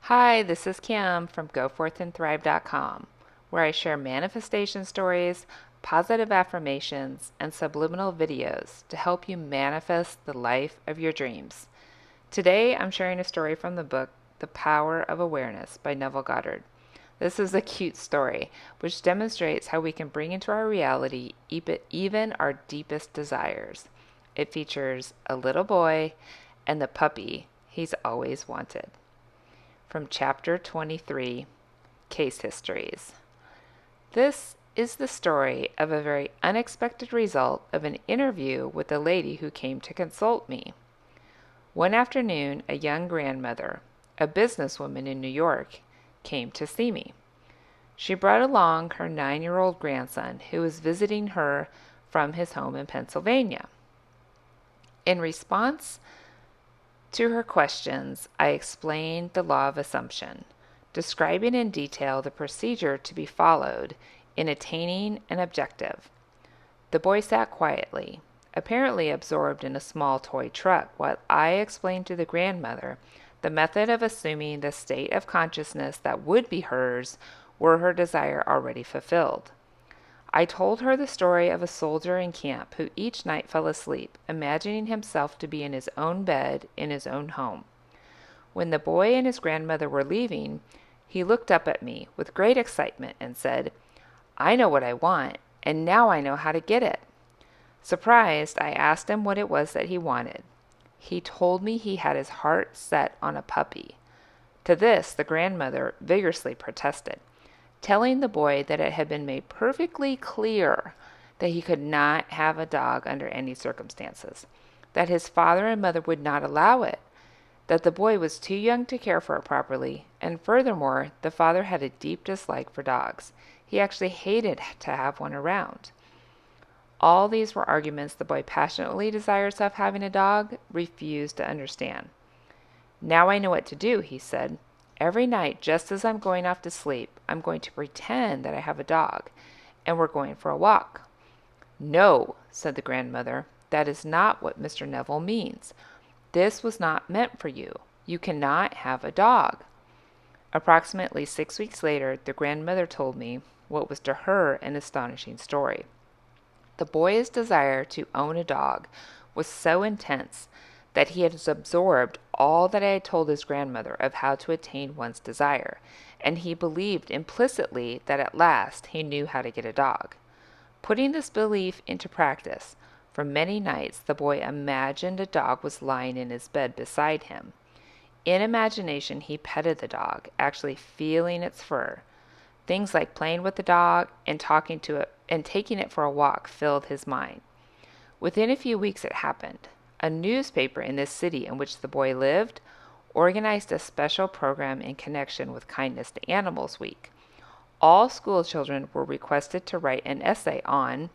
Hi, this is Kim from GoForthAndThrive.com, where I share manifestation stories, positive affirmations, and subliminal videos to help you manifest the life of your dreams. Today, I'm sharing a story from the book The Power of Awareness by Neville Goddard. This is a cute story which demonstrates how we can bring into our reality even our deepest desires. It features a little boy and the puppy he's always wanted. From Chapter 23, Case Histories. This is the story of a very unexpected result of an interview with a lady who came to consult me. One afternoon, a young grandmother, a businesswoman in New York, came to see me. She brought along her 9-year-old grandson who was visiting her from his home in Pennsylvania. In response to her questions, I explained the law of assumption, describing in detail the procedure to be followed in attaining an objective. The boy sat quietly, apparently absorbed in a small toy truck, while I explained to the grandmother the method of assuming the state of consciousness that would be hers were her desire already fulfilled. I told her the story of a soldier in camp who each night fell asleep, imagining himself to be in his own bed in his own home. When the boy and his grandmother were leaving, he looked up at me with great excitement and said, "I know what I want, and now I know how to get it." Surprised, I asked him what it was that he wanted. He told me he had his heart set on a puppy. To this, the grandmother vigorously protested, telling the boy that it had been made perfectly clear that he could not have a dog under any circumstances, that his father and mother would not allow it, that the boy was too young to care for it properly, and furthermore, the father had a deep dislike for dogs. He actually hated to have one around. All these were arguments the boy, passionately desirous of having a dog, refused to understand. "Now I know what to do," he said. "Every night, just as I'm going off to sleep, I'm going to pretend that I have a dog, and we're going for a walk." "No," said the grandmother, "that is not what Mr. Neville means. This was not meant for you. You cannot have a dog." Approximately 6 weeks later, the grandmother told me what was to her an astonishing story. The boy's desire to own a dog was so intense that he had absorbed all that I had told his grandmother of how to attain one's desire, and he believed implicitly that at last he knew how to get a dog. Putting this belief into practice, for many nights the boy imagined a dog was lying in his bed beside him. In imagination, he petted the dog, actually feeling its fur. Things like playing with the dog and talking to it and taking it for a walk filled his mind. Within a few weeks it happened. A newspaper in the city in which the boy lived organized a special program in connection with Kindness to Animals Week. All school children were requested to write an essay on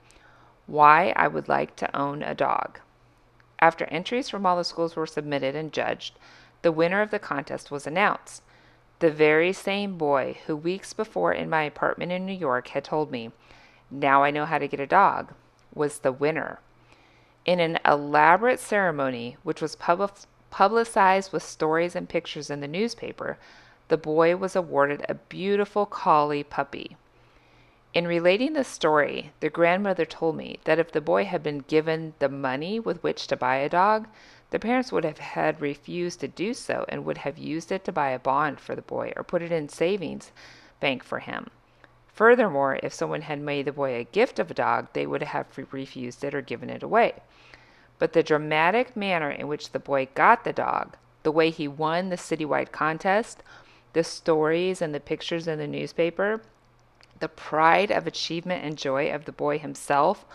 why I would like to own a dog. After entries from all the schools were submitted and judged, the winner of the contest was announced. The very same boy who weeks before in my apartment in New York had told me, "Now I know how to get a dog," was the winner. In an elaborate ceremony, which was publicized with stories and pictures in the newspaper, the boy was awarded a beautiful collie puppy. In relating this story, the grandmother told me that if the boy had been given the money with which to buy a dog, the parents would have had refused to do so and would have used it to buy a bond for the boy or put it in savings bank for him. Furthermore, if someone had made the boy a gift of a dog, they would have refused it or given it away. But the dramatic manner in which the boy got the dog, the way he won the citywide contest, the stories and the pictures in the newspaper, the pride of achievement and joy of the boy himself,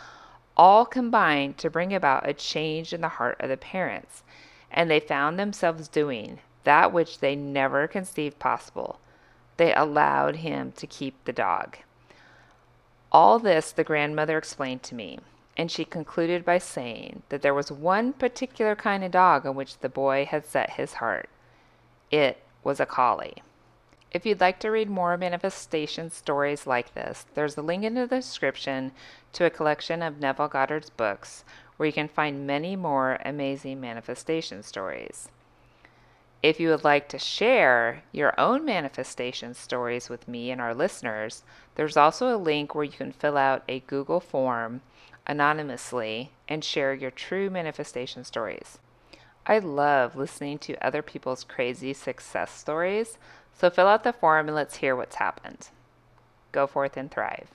all combined to bring about a change in the heart of the parents, and they found themselves doing that which they never conceived possible. They allowed him to keep the dog. All this the grandmother explained to me, and she concluded by saying that there was one particular kind of dog on which the boy had set his heart. It was a collie. If you'd like to read more manifestation stories like this, there's a link in the description to a collection of Neville Goddard's books where you can find many more amazing manifestation stories. If you would like to share your own manifestation stories with me and our listeners, there's also a link where you can fill out a Google form anonymously and share your true manifestation stories. I love listening to other people's crazy success stories, so fill out the form and let's hear what's happened. Go forth and thrive.